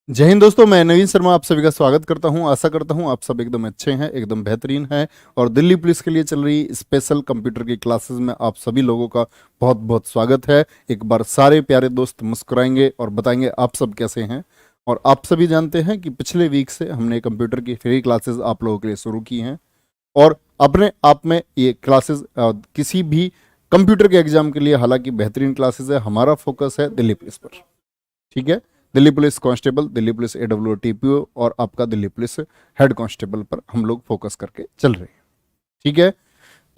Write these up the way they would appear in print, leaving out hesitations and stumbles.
जय हिंद दोस्तों, मैं नवीन शर्मा आप सभी का स्वागत करता हूं। आशा करता हूं आप सब एकदम अच्छे हैं, एकदम बेहतरीन हैं। और दिल्ली पुलिस के लिए चल रही स्पेशल कंप्यूटर की क्लासेस में आप सभी लोगों का बहुत बहुत स्वागत है। एक बार सारे प्यारे दोस्त मुस्कुराएंगे और बताएंगे आप सब कैसे हैं। और आप सभी जानते हैं कि पिछले वीक से हमने कंप्यूटर की फ्री क्लासेस आप लोगों के लिए शुरू की हैं। और अपने आप में ये क्लासेस किसी भी कंप्यूटर के एग्जाम के लिए हालांकि बेहतरीन क्लासेस है। हमारा फोकस है दिल्ली पुलिस पर, ठीक है। Delhi police constable, Delhi police AWTPO और आपका दिल्ली पुलिस हेड कांस्टेबल पर हम लोग फोकस करके चल रहे हैं, ठीक है।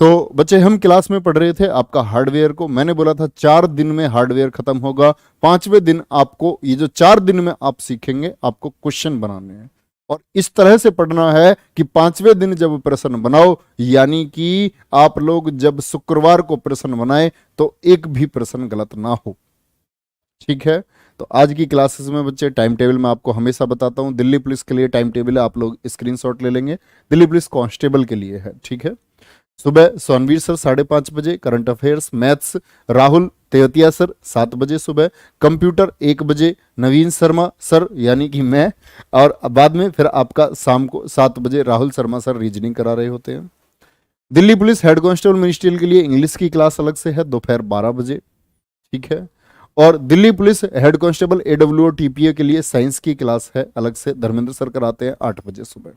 तो बच्चे, हम क्लास में पढ़ रहे थे आपका हार्डवेयर को। मैंने बोला था 4 दिन में हार्डवेयर खत्म होगा। 5वें दिन आपको ये जो 4 दिन में आप सीखेंगे, आपको क्वेश्चन बनाने हैं। और इस तरह से पढ़ना है कि 5वें दिन जब प्रश्न बनाओ, यानी कि आप लोग जब शुक्रवार को प्रश्न बनाए तो एक भी प्रश्न गलत ना हो, ठीक है। तो आज की क्लासेस में बच्चे टाइम टेबल मैं आपको हमेशा बताता हूं। दिल्ली पुलिस के लिए टाइम टेबल है, आप लोग स्क्रीनशॉट ले लेंगे। दिल्ली पुलिस कांस्टेबल के लिए है, ठीक है। सुबह सोनवीर सर 5:30 बजे, current affairs maths Rahul Tewatia sir 7 बजे सुबह, कंप्यूटर 1 बजे नवीन शर्मा सर यानी कि मैं, और बाद में फिर आपका शाम को 7 बजे राहुल शर्मा सर रीजनिंग करा रहे होते हैं। Delhi police head constable ministerial के लिए इंग्लिश की क्लास अलग से है दोपहर 12 बजे, ठीक है। और Delhi police head constable AWTPA के लिए साइंस की क्लास है अलग से, धर्मेंद्र सर कराते हैं 8 बजे सुबह।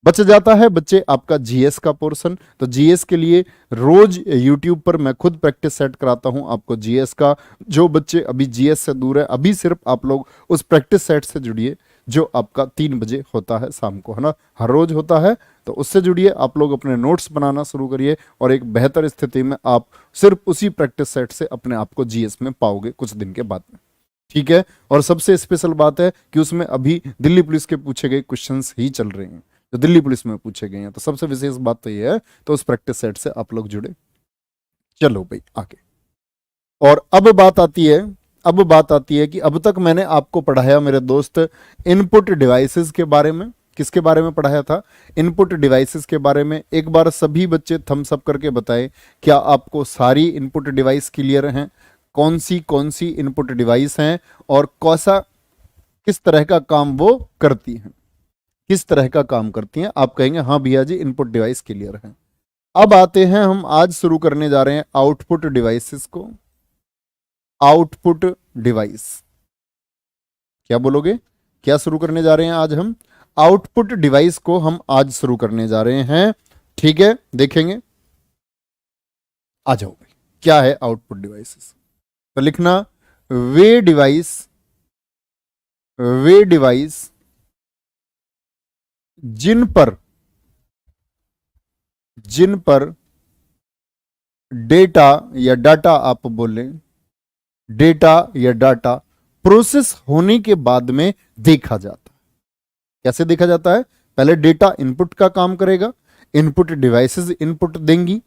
बच जाता है बच्चे आपका जीएस का पोर्शन। तो जीएस के लिए रोज यूट्यूब पर मैं खुद प्रैक्टिस सेट कराता हूं आपको जीएस का। जो बच्चे अभी जीएस से दूर है, अभी सिर्फ आप लोग उस प्रैक्टिस सेट से जुड़िए जो आपका 3 बजे होता है शाम को, है ना, हर रोज होता है। तो उससे जुड़िए, आप लोग अपने नोट्स बनाना शुरू करिए और एक बेहतर स्थिति में आप सिर्फ उसी प्रैक्टिस सेट से अपने आप को जीएस में पाओगे कुछ दिन के बाद में, ठीक है। और सबसे स्पेशल बात है कि उसमें अभी दिल्ली पुलिस के पूछे गए क्वेश्चंस ही चल रहे हैं जो दिल्ली पुलिस में पूछे गए हैं। तो सबसे विशेष बात तो ये है, तो उस प्रैक्टिस सेट से आप लोग जुड़े। चलो भाई आगे। और अब बात आती है कि अब तक मैंने आपको पढ़ाया मेरे दोस्त इनपुट डिवाइसेस के बारे में। किसके बारे में पढ़ाया था? इनपुट डिवाइसेस के बारे में। एक बार सभी बच्चे थम्स अप करके बताएं, क्या आपको सारी इनपुट डिवाइस क्लियर हैं? कौन सी इनपुट डिवाइस हैं और किस तरह का काम वो करती हैं, किस तरह का काम करती हैं? आप कहेंगे हाँ भैया जी इनपुट डिवाइस क्लियर है। अब आते हैं, हम आज शुरू करने जा रहे हैं आउटपुट डिवाइसेस को। आउटपुट डिवाइस, क्या बोलोगे? क्या शुरू करने जा रहे हैं आज हम? आउटपुट डिवाइस को हम आज शुरू करने जा रहे हैं, ठीक है। देखेंगे, आ जाओ भाई, क्या है आउटपुट डिवाइसेस? तो लिखना, वे डिवाइस जिन पर डेटा या डाटा, आप बोलें डेटा या डाटा प्रोसेस होने के बाद में देखा जाता है। कैसे देखा जाता है? पहले डेटा इनपुट का काम करेगा, इनपुट डिवाइसेस इनपुट देंगी,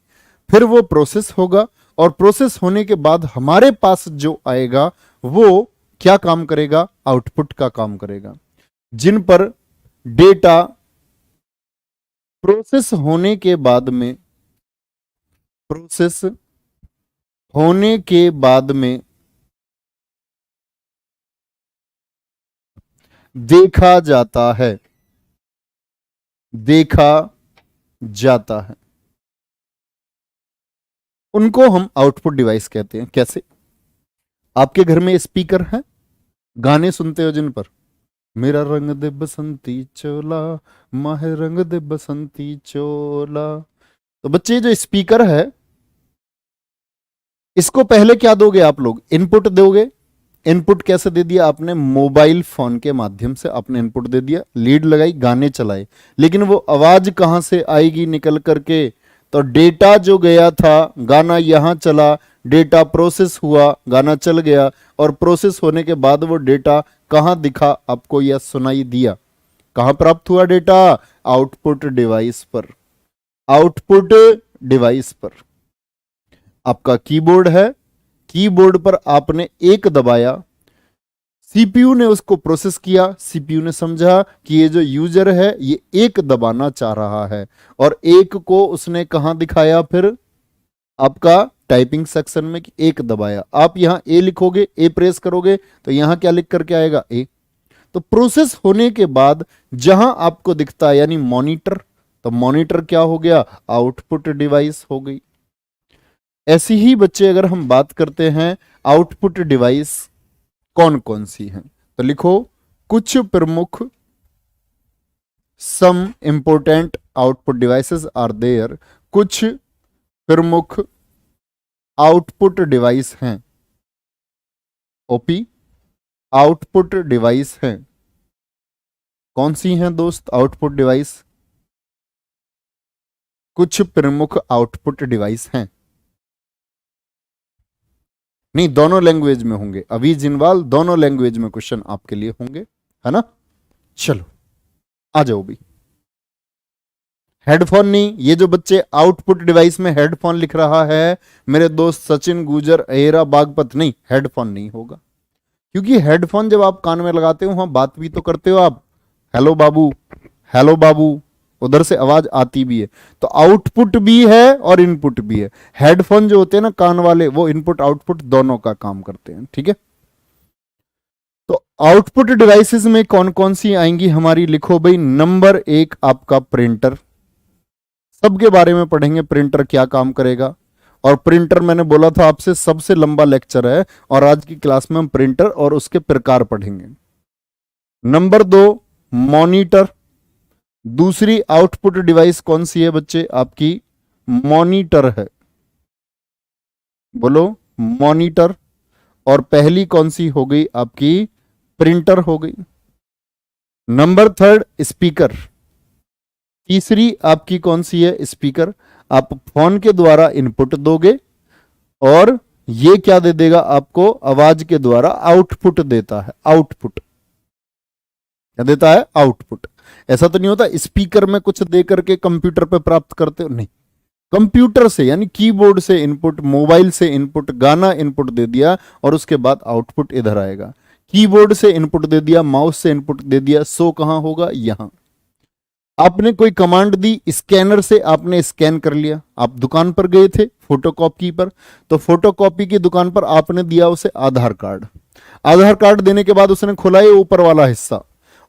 फिर वो प्रोसेस होगा, और प्रोसेस होने के बाद हमारे पास जो आएगा वो क्या काम करेगा? आउटपुट का काम करेगा। जिन पर डेटा प्रोसेस होने के बाद में देखा जाता है, उनको हम आउटपुट डिवाइस कहते हैं। कैसे? आपके घर में स्पीकर है, गाने सुनते हो जिन पर, मेरा रंग दे बसंती चोला, माह रंग दे बसंती चोला। तो बच्चे, जो स्पीकर है इसको पहले क्या दोगे आप लोग? इनपुट दोगे। इनपुट कैसे दे दिया आपने? मोबाइल फोन के माध्यम से आपने इनपुट दे दिया, लीड लगाई, गाने चलाए, लेकिन वो आवाज कहां से आएगी निकल करके? तो डेटा जो गया था, गाना यहां चला, डेटा प्रोसेस हुआ, गाना चल गया, और प्रोसेस होने के बाद वो डेटा कहां दिखा आपको या सुनाई दिया? कहां प्राप्त हुआ डेटा? आउटपुट डिवाइस पर। आउटपुट डिवाइस पर आपका कीबोर्ड है, कीबोर्ड पर आपने एक दबाया, सीपीयू ने उसको प्रोसेस किया, सीपीयू ने समझा कि ये जो यूजर है ये एक दबाना चाह रहा है, और एक को उसने कहां दिखाया? फिर आपका टाइपिंग सेक्शन में, कि एक दबाया। आप यहां ए लिखोगे, ए प्रेस करोगे तो यहां क्या लिख करके आएगा? ए। तो प्रोसेस होने के बाद जहां आपको दिखता है यानी मॉनिटर, तो मॉनिटर क्या हो गया, आउटपुट डिवाइस हो गई। ऐसी ही बच्चे अगर हम बात करते हैं आउटपुट डिवाइस कौन कौन सी हैं, तो लिखो कुछ प्रमुख, some important output devices are there, कुछ प्रमुख आउटपुट डिवाइस हैं, ओपी आउटपुट डिवाइस हैं। कौन सी हैं दोस्त आउटपुट डिवाइस, कुछ प्रमुख आउटपुट डिवाइस हैं। नहीं, दोनों लैंग्वेज में होंगे, अभी जिनवाल दोनों लैंग्वेज में क्वेश्चन आपके लिए होंगे, है ना। चलो आ जाओ भी। हेडफोन नहीं, ये जो बच्चे आउटपुट डिवाइस में हेडफोन लिख रहा है मेरे दोस्त सचिन गुजर अहेरा बागपत, नहीं हेडफोन नहीं होगा, क्योंकि हेडफोन जब आप कान में लगाते हो वहां बात भी तो करते हो आप, हेलो बाबू, हेलो बाबू, उधर से आवाज आती भी है, तो आउटपुट भी है और इनपुट भी है। हेडफोन जो होते हैं ना कान वाले, वो इनपुट आउटपुट दोनों का काम करते हैं, ठीक है। तो आउटपुट डिवाइसेस में कौन कौन सी आएंगी हमारी, लिखो भाई। नंबर एक आपका प्रिंटर, सबके बारे में पढ़ेंगे प्रिंटर क्या काम करेगा, और प्रिंटर मैंने बोला था आपसे सबसे लंबा लेक्चर है, और आज की क्लास में हम प्रिंटर और उसके प्रकार पढ़ेंगे। नंबर दो मॉनिटर, दूसरी आउटपुट डिवाइस कौन सी है बच्चे आपकी, मॉनिटर है, बोलो मॉनिटर। और पहली कौन सी हो गई आपकी, प्रिंटर हो गई। नंबर थर्ड स्पीकर, तीसरी आपकी कौन सी है, स्पीकर। आप फोन के द्वारा इनपुट दोगे और ये क्या दे देगा आपको, आवाज के द्वारा आउटपुट देता है, आउटपुट क्या देता है, आउटपुट। ऐसा तो नहीं होता स्पीकर में कुछ दे करके कंप्यूटर पे प्राप्त करते हो, नहीं, कंप्यूटर से यानी कीबोर्ड से इनपुट, मोबाइल से इनपुट, गाना इनपुट दे दिया और उसके बाद आउटपुट इधर आएगा। कीबोर्ड से इनपुट दे दिया, माउस से इनपुट दे दिया, सो कहां होगा, यहां। आपने कोई कमांड दी, स्कैनर से आपने स्कैन कर लिया, आप दुकान पर गए थे फोटोकॉपी पर, तो फोटोकॉपी की दुकान पर आपने दिया उसे आधार कार्ड, आधार कार्ड देने के बाद उसने खुला ये ऊपर वाला हिस्सा,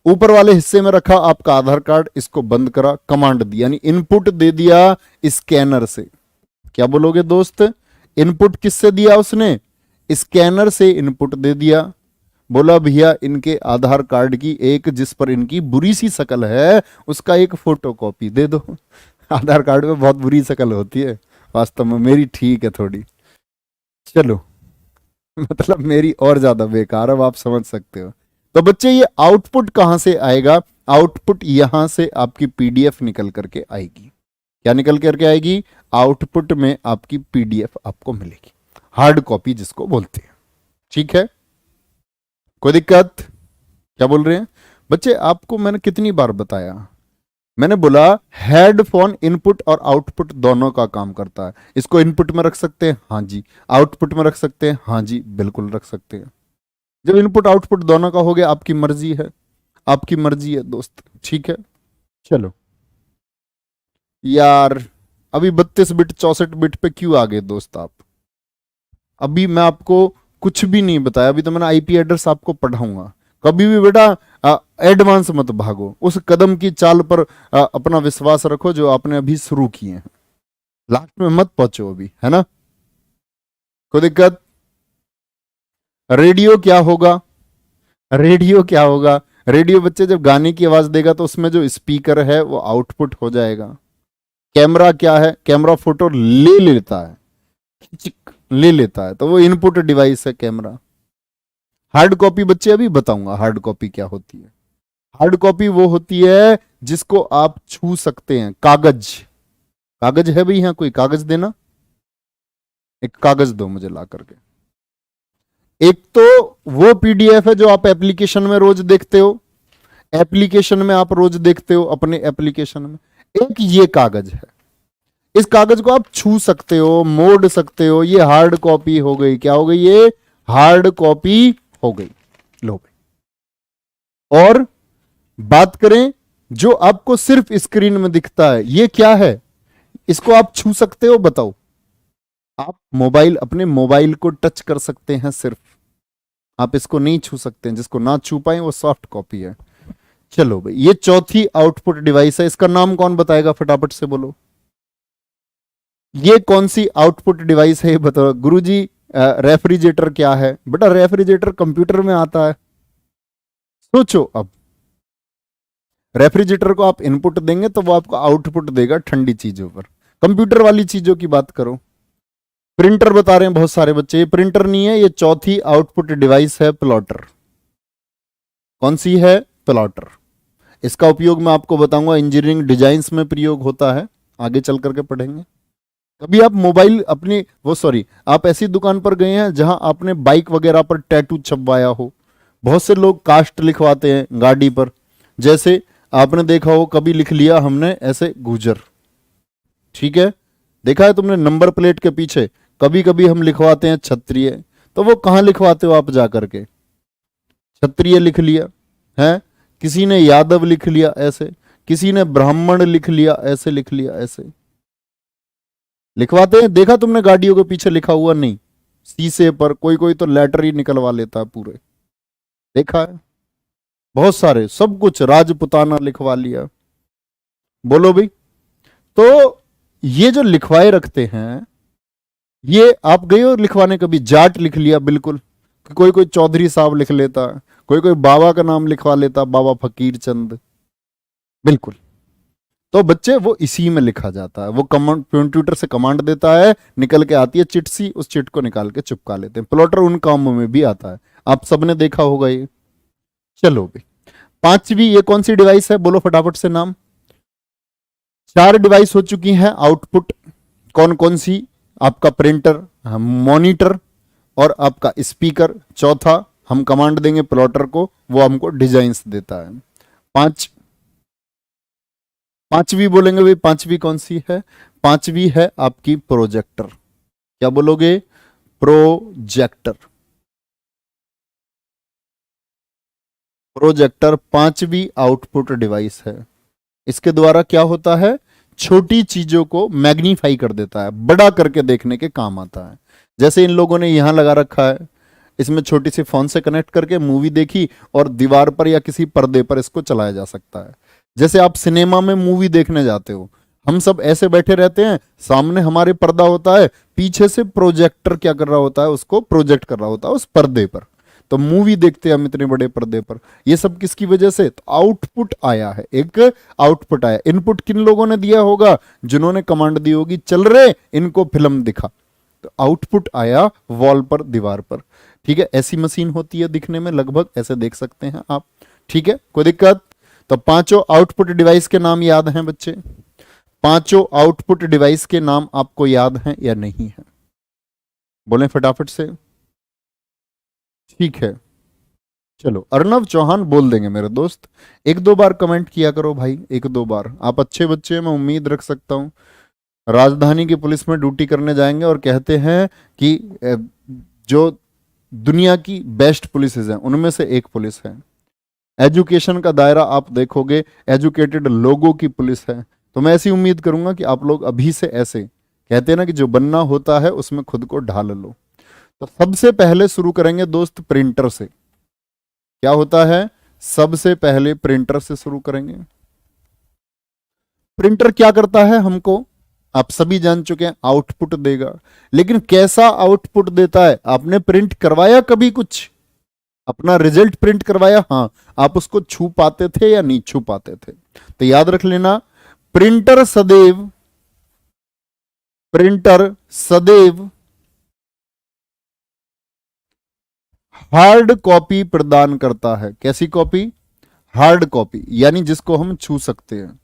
ऊपर वाले हिस्से में रखा आपका आधार कार्ड, इसको बंद करा, कमांड दी यानी इनपुट दे दिया स्कैनर से। क्या बोलोगे दोस्त, इनपुट किससे दिया उसने, स्कैनर से इनपुट दे दिया। बोला भैया इनके आधार कार्ड की एक, जिस पर इनकी बुरी सी शक्ल है उसका एक फोटो कॉपी दे दो। आधार कार्ड में बहुत बुरी शक्ल होती है, वास्तव में मेरी ठीक है थोड़ी, चलो मतलब मेरी और ज्यादा बेकार है, आप समझ सकते हो। तो बच्चे ये आउटपुट कहां से आएगा, आउटपुट यहां से आपकी पीडीएफ निकल करके आएगी। क्या निकल करके आएगी, आउटपुट में आपकी पीडीएफ आपको मिलेगी, हार्ड कॉपी जिसको बोलते हैं, ठीक है। कोई दिक्कत, क्या बोल रहे हैं बच्चे, आपको मैंने कितनी बार बताया, मैंने बोला हेडफोन इनपुट और आउटपुट दोनों का काम करता है। इसको इनपुट में रख सकते हैं, हाँ जी। आउटपुट में रख सकते हैं, हाँ जी बिल्कुल रख सकते हैं। जब इनपुट आउटपुट दोनों का हो गया, आपकी मर्जी है, आपकी मर्जी है दोस्त, ठीक है। चलो यार, अभी 32 बिट 64 बिट पे क्यों आ गए दोस्त आप, अभी मैं आपको कुछ भी नहीं बताया, अभी तो मैंने आईपी एड्रेस आपको पढ़ाऊंगा। कभी भी बेटा एडवांस मत भागो, उस कदम की चाल पर अपना विश्वास रखो जो आपने अभी शुरू किए हैं, लास्ट में मत पहुंचो अभी, है ना। कोई दिक्कत, रेडियो क्या होगा, रेडियो क्या होगा, रेडियो बच्चे जब गाने की आवाज देगा तो उसमें जो स्पीकर है वो आउटपुट हो जाएगा। कैमरा क्या है, कैमरा फोटो ले लेता है, ले लेता है, तो वो इनपुट डिवाइस है कैमरा। हार्ड कॉपी बच्चे अभी बताऊंगा हार्ड कॉपी क्या होती है। हार्ड कॉपी वो होती है जिसको आप छू सकते हैं, कागज, कागज है भाई, यहां कोई कागज देना, एक कागज दो मुझे ला करके। एक तो वो पीडीएफ है जो आप एप्लीकेशन में रोज देखते हो, एप्लीकेशन में आप रोज देखते हो अपने एप्लीकेशन में, एक ये कागज है, इस कागज को आप छू सकते हो, मोड़ सकते हो, ये हार्ड कॉपी हो गई। क्या हो गई, ये हार्ड कॉपी हो गई। लो भाई, और बात करें जो आपको सिर्फ स्क्रीन में दिखता है, ये क्या है, इसको आप छू सकते हो, बताओ। आप मोबाइल, अपने मोबाइल को टच कर सकते हैं सिर्फ, आप इसको नहीं छू सकते हैं, जिसको ना छू पाए वो सॉफ्ट कॉपी है। चलो भाई, ये चौथी आउटपुट डिवाइस है, इसका नाम कौन बताएगा, फटाफट से बोलो। ये कौन सी आउटपुट डिवाइस है, ये बताओ गुरुजी। रेफ्रिजरेटर क्या है बेटा, रेफ्रिजरेटर कंप्यूटर में आता है। सोचो अब, रेफ्रिजरेटर को आप इनपुट देंगे तो वो आपको आउटपुट देगा ठंडी चीजों पर। कंप्यूटर वाली चीजों की बात करो। प्रिंटर बता रहे हैं बहुत सारे बच्चे, ये प्रिंटर नहीं है, ये चौथी आउटपुट डिवाइस है प्लॉटर। कौन सी है, प्लॉटर। इसका उपयोग मैं आपको बताऊंगा, इंजीनियरिंग डिजाइन्स में प्रयोग होता है, आगे चल करके पढ़ेंगे। कभी आप मोबाइल अपनी आप ऐसी दुकान पर गए हैं जहां आपने बाइक वगैरह पर टैटू छपवाया हो। बहुत से लोग कास्ट लिखवाते हैं गाड़ी पर, जैसे आपने देखा हो, कभी लिख लिया हमने ऐसे गुजर, ठीक है, देखा है तुमने नंबर प्लेट के पीछे कभी कभी हम लिखवाते हैं क्षत्रिय। तो वो कहां लिखवाते हो आप जा करके, क्षत्रिय लिख लिया है, किसी ने यादव लिख लिया ऐसे, किसी ने ब्राह्मण लिख लिया ऐसे, लिख लिया ऐसे लिखवाते हैं। देखा तुमने गाड़ियों के पीछे लिखा हुआ, नहीं, शीशे पर कोई कोई तो लेटर ही निकलवा लेता है पूरे, देखा है बहुत सारे, सब कुछ राजपुताना लिखवा लिया। बोलो भाई, तो ये जो लिखवाए रखते हैं, ये आप गए और लिखवाने, कभी जाट लिख लिया, बिल्कुल, कोई कोई चौधरी साहब लिख लेता, कोई कोई बाबा का नाम लिखवा लेता, बाबा फकीर चंद, बिल्कुल। तो बच्चे वो इसी में लिखा जाता है, वो कमांड, कंप्यूटर से कमांड देता है, निकल के आती है चिट सी, उस चिट को निकाल के चिपका लेते हैं। प्लॉटर उन कामों में भी आता है, आप सबने देखा होगा ये। चलो भाई, पांचवी ये कौन सी डिवाइस है, बोलो फटाफट से नाम। चार डिवाइस हो चुकी हैं आउटपुट, कौन कौन सी, आपका प्रिंटर, मॉनिटर और आपका स्पीकर। चौथा हम कमांड देंगे प्लॉटर को, वो हमको डिजाइन्स देता है। पांचवी बोलेंगे भाई, पांचवी कौन सी है, पांचवी है आपकी प्रोजेक्टर। क्या बोलोगे, प्रोजेक्टर। प्रोजेक्टर पांचवी आउटपुट डिवाइस है। इसके द्वारा क्या होता है, छोटी चीजों को मैग्नीफाई कर देता है, बड़ा करके देखने के काम आता है। जैसे इन लोगों ने यहां लगा रखा है, इसमें छोटी सी फोन से कनेक्ट करके मूवी देखी और दीवार पर या किसी पर्दे पर इसको चलाया जा सकता है। जैसे आप सिनेमा में मूवी देखने जाते हो, हम सब ऐसे बैठे रहते हैं, सामने हमारे पर्दा होता है, पीछे से प्रोजेक्टर क्या कर रहा होता है, उसको प्रोजेक्ट कर रहा होता है उस पर्दे पर। तो मूवी देखते हैं हम इतने बड़े पर्दे पर। ये सब किसकी वजह से, तो आउटपुट आया है, एक आउटपुट आया। इनपुट किन लोगों ने दिया होगा, जिन्होंने कमांड दी होगी, चल रहे इनको फिल्म दिखा, तो आउटपुट आया वॉल पर, दीवार पर, ठीक है। ऐसी मशीन होती है दिखने में, लगभग ऐसे देख सकते हैं आप, ठीक है, कोई दिक्कत। तो पांचों आउटपुट डिवाइस के नाम याद हैं बच्चे, पांचों आउटपुट डिवाइस के नाम आपको याद हैं या नहीं है, बोलें फटाफट से। ठीक है, चलो अर्नव चौहान बोल देंगे मेरे दोस्त, एक दो बार कमेंट किया करो भाई, एक दो बार, आप अच्छे बच्चे हैं, मैं उम्मीद रख सकता हूं। राजधानी की पुलिस में ड्यूटी करने जाएंगे और कहते हैं कि जो दुनिया की बेस्ट पुलिस हैं उनमें से एक पुलिस है। एजुकेशन का दायरा आप देखोगे, एजुकेटेड लोगों की पुलिस है। तो मैं ऐसी उम्मीद करूंगा कि आप लोग अभी से ऐसे, कहते हैं ना कि जो बनना होता है उसमें खुद को ढाल लो। तो सबसे पहले शुरू करेंगे दोस्त प्रिंटर से। क्या होता है, सबसे पहले प्रिंटर से शुरू करेंगे। प्रिंटर क्या करता है, हमको आप सभी जान चुके हैं, आउटपुट देगा। लेकिन कैसा आउटपुट देता है, आपने प्रिंट करवाया कभी कुछ, अपना रिजल्ट प्रिंट करवाया, हाँ, आप उसको छू पाते थे या नहीं छू पाते थे। तो याद रख लेना, प्रिंटर सदैव हार्ड कॉपी प्रदान करता है। कैसी कॉपी, हार्ड कॉपी, यानी जिसको हम छू सकते हैं,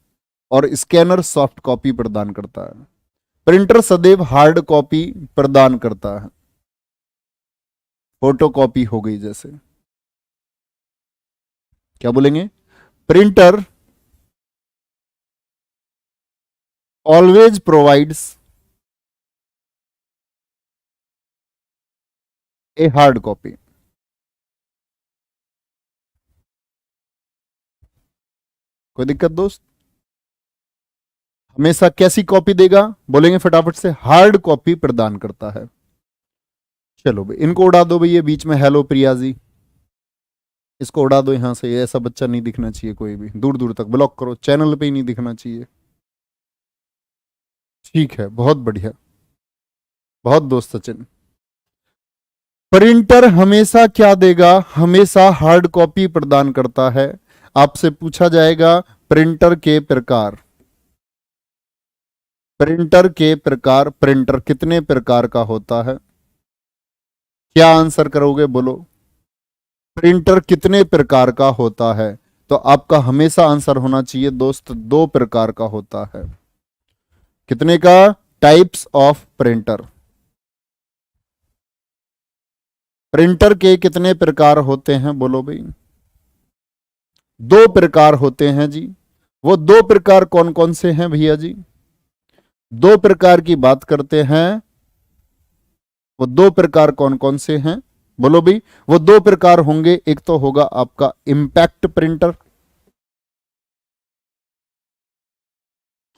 और स्कैनर सॉफ्ट कॉपी प्रदान करता है। प्रिंटर सदैव हार्ड कॉपी प्रदान करता है, फोटो कॉपी हो गई जैसे। क्या बोलेंगे, printer always provides a hard copy. कोई दिक्कत दोस्त, हमेशा कैसी कॉपी देगा, बोलेंगे फटाफट से, हार्ड कॉपी प्रदान करता है। चलो भाई, इनको उड़ा दो भाई, ये बीच में हेलो प्रिया जी, इसको उड़ा दो यहां से, ऐसा बच्चा नहीं दिखना चाहिए कोई भी, दूर दूर तक ब्लॉक करो, चैनल पे ही नहीं दिखना चाहिए। ठीक है, बहुत बढ़िया, बहुत दोस्त सचिन। प्रिंटर हमेशा क्या देगा? हमेशा हार्ड कॉपी प्रदान करता है। आपसे पूछा जाएगा प्रिंटर के प्रकार, प्रिंटर के प्रकार, प्रिंटर कितने प्रकार का होता है? क्या आंसर करोगे बोलो? प्रिंटर कितने प्रकार का होता है? तो आपका हमेशा आंसर होना चाहिए दोस्त, 2 प्रकार का होता है। कितने का? Types of printer. प्रिंटर के कितने प्रकार होते हैं बोलो भाई? 2 प्रकार होते हैं जी। वो 2 प्रकार कौन कौन से हैं भैया जी? 2 प्रकार की बात करते हैं, वो 2 प्रकार कौन कौन से हैं बोलो भाई? वो 2 प्रकार होंगे, एक तो होगा आपका इंपैक्ट प्रिंटर।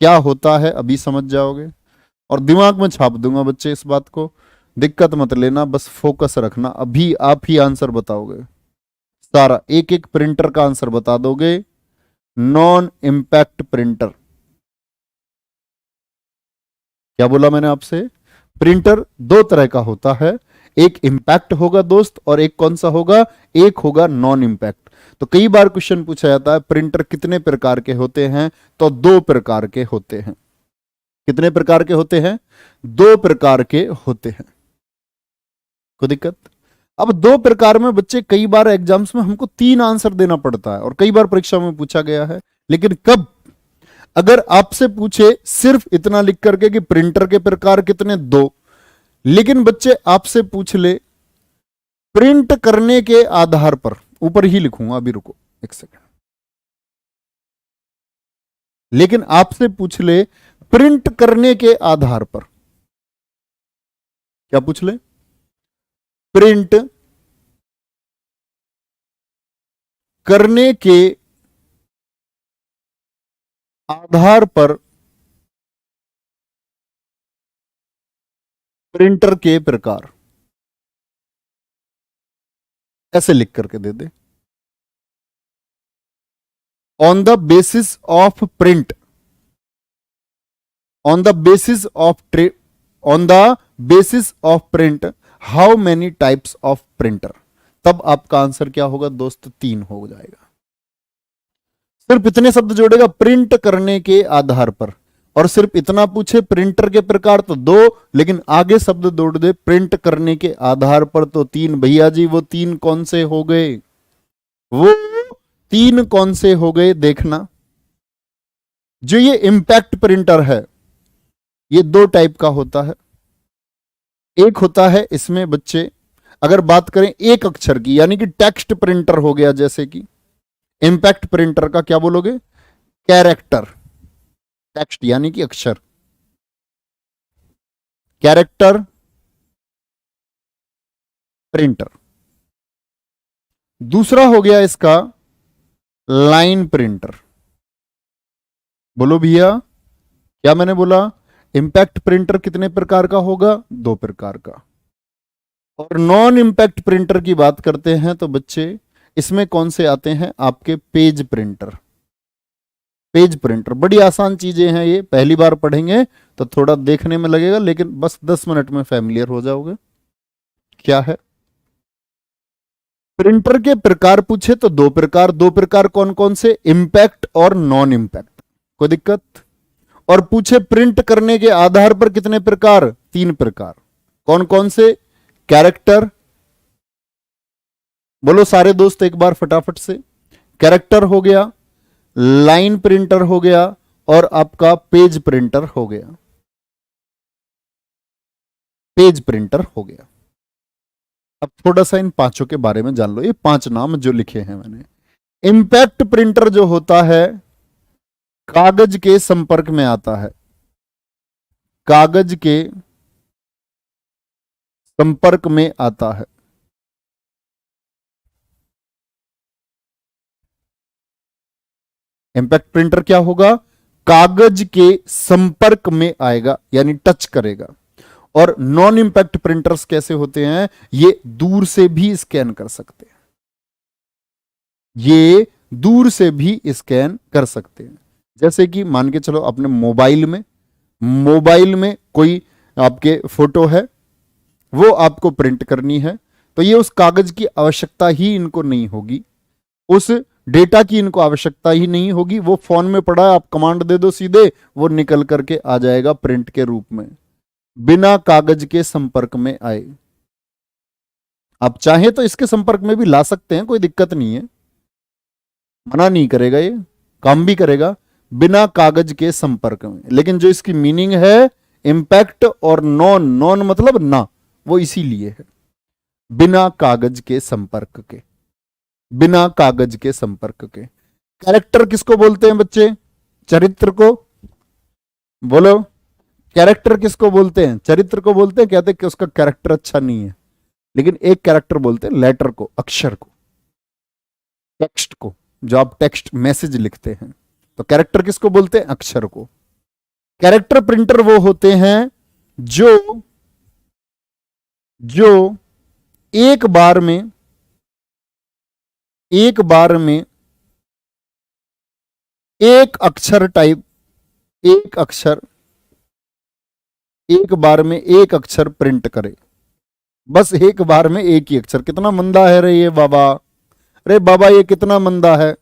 क्या होता है अभी समझ जाओगे, और दिमाग में छाप दूंगा बच्चे इस बात को, दिक्कत मत लेना, बस फोकस रखना, अभी आप ही आंसर बताओगे सारा, एक एक प्रिंटर का आंसर बता दोगे। नॉन इंपैक्ट प्रिंटर, क्या बोला मैंने आपसे? प्रिंटर 2 तरह का होता है, एक इंपैक्ट होगा दोस्त, और एक कौन सा होगा? एक होगा नॉन इंपैक्ट। तो कई बार क्वेश्चन पूछा जाता है प्रिंटर कितने प्रकार के होते हैं, तो 2 प्रकार के होते हैं। कितने प्रकार के होते हैं? 2 प्रकार के होते हैं। कोई दिक्कत? अब 2 प्रकार में बच्चे कई बार एग्जाम्स में हमको 3 आंसर देना पड़ता है, और कई बार परीक्षा में पूछा गया है, लेकिन कब? अगर आपसे पूछे सिर्फ इतना लिख करके कि प्रिंटर के प्रकार कितने? 2, लेकिन बच्चे आपसे पूछ ले प्रिंट करने के आधार पर, ऊपर ही लिखूंगा अभी, रुको एक सेकंड, लेकिन आपसे पूछ ले प्रिंट करने के आधार पर, क्या पूछ ले? प्रिंट करने के आधार पर प्रिंटर के प्रकार, ऐसे लिख करके दे दे। On the basis of print, on the basis of on the basis of print, how many types of printer, तब आपका आंसर क्या होगा दोस्त? 3 हो जाएगा। सिर्फ इतने शब्द जोड़ेगा, प्रिंट करने के आधार पर, और सिर्फ इतना पूछे प्रिंटर के प्रकार तो 2, लेकिन आगे शब्द जोड़ दे प्रिंट करने के आधार पर तो 3। भैया जी वो 3 कौन से हो गए? वो 3 कौन से हो गए देखना। जो ये इंपैक्ट प्रिंटर है, ये 2 टाइप का होता है। एक होता है इसमें बच्चे, अगर बात करें एक अक्षर की, यानी कि टेक्स्ट प्रिंटर हो गया, जैसे कि इंपैक्ट प्रिंटर का क्या बोलोगे? कैरेक्टर, टेक्स्ट यानी कि अक्षर, कैरेक्टर प्रिंटर। दूसरा हो गया इसका लाइन प्रिंटर। बोलो भैया, क्या मैंने बोला? इंपैक्ट प्रिंटर कितने प्रकार का होगा? 2 प्रकार का। और नॉन इंपैक्ट प्रिंटर की बात करते हैं तो बच्चे इसमें कौन से आते हैं? आपके पेज प्रिंटर। पेज प्रिंटर बड़ी आसान चीजें हैं, ये पहली बार पढ़ेंगे तो थोड़ा देखने में लगेगा, लेकिन बस 10 मिनट में फैमिलियर हो जाओगे। क्या है? प्रिंटर के प्रकार पूछे तो 2 प्रकार, 2 प्रकार कौन कौन से? इंपैक्ट और नॉन इंपैक्ट। कोई दिक्कत? और पूछे प्रिंट करने के आधार पर कितने प्रकार? 3 प्रकार। कौन कौन से? कैरेक्टर, बोलो सारे दोस्त एक बार फटाफट से। कैरेक्टर हो गया, लाइन प्रिंटर हो गया, और आपका पेज प्रिंटर हो गया। पेज प्रिंटर हो गया। अब थोड़ा सा इन 5 के बारे में जान लो, ये 5 नाम जो लिखे हैं मैंने। इंपैक्ट प्रिंटर जो होता है कागज के संपर्क में आता है, कागज के संपर्क में आता है। इंपैक्ट प्रिंटर क्या होगा? कागज के संपर्क में आएगा, यानी टच करेगा। और नॉन इंपैक्ट प्रिंटर्स कैसे होते हैं? ये दूर से भी स्कैन कर सकते हैं। ये दूर से भी स्कैन कर सकते हैं। जैसे कि मान के चलो अपने मोबाइल में कोई आपके फोटो है, वो आपको प्रिंट करनी है, तो ये उस कागज की आवश्यकता ही इनको नहीं होगी, उस डेटा की इनको आवश्यकता ही नहीं होगी। वो फोन में पड़ा है, आप कमांड दे दो सीधे, वो निकल करके आ जाएगा प्रिंट के रूप में, बिना कागज के संपर्क में आए। आप चाहे तो इसके संपर्क में भी ला सकते हैं, कोई दिक्कत नहीं है, मना नहीं करेगा, ये काम भी करेगा बिना कागज के संपर्क में। लेकिन जो इसकी मीनिंग है इंपैक्ट और नॉन, नॉन मतलब ना, वो इसीलिए है बिना कागज के संपर्क के, बिना कागज के संपर्क के। कैरेक्टर किसको बोलते हैं बच्चे? चरित्र को। बोलो, कैरेक्टर किसको बोलते हैं? चरित्र को बोलते हैं। कहते हैं कि उसका कैरेक्टर अच्छा नहीं है, लेकिन एक कैरेक्टर बोलते हैं लेटर को, अक्षर को, टेक्स्ट को। जो आप टेक्स्ट मैसेज लिखते हैं, तो कैरेक्टर किसको बोलते हैं? अक्षर को। कैरेक्टर प्रिंटर वो होते हैं जो जो एक बार में एक अक्षर टाइप, एक अक्षर, एक बार में एक अक्षर प्रिंट करे, बस एक बार में एक ही अक्षर। कितना मंदा है रे ये बाबा, रे बाबा ये कितना मंदा है।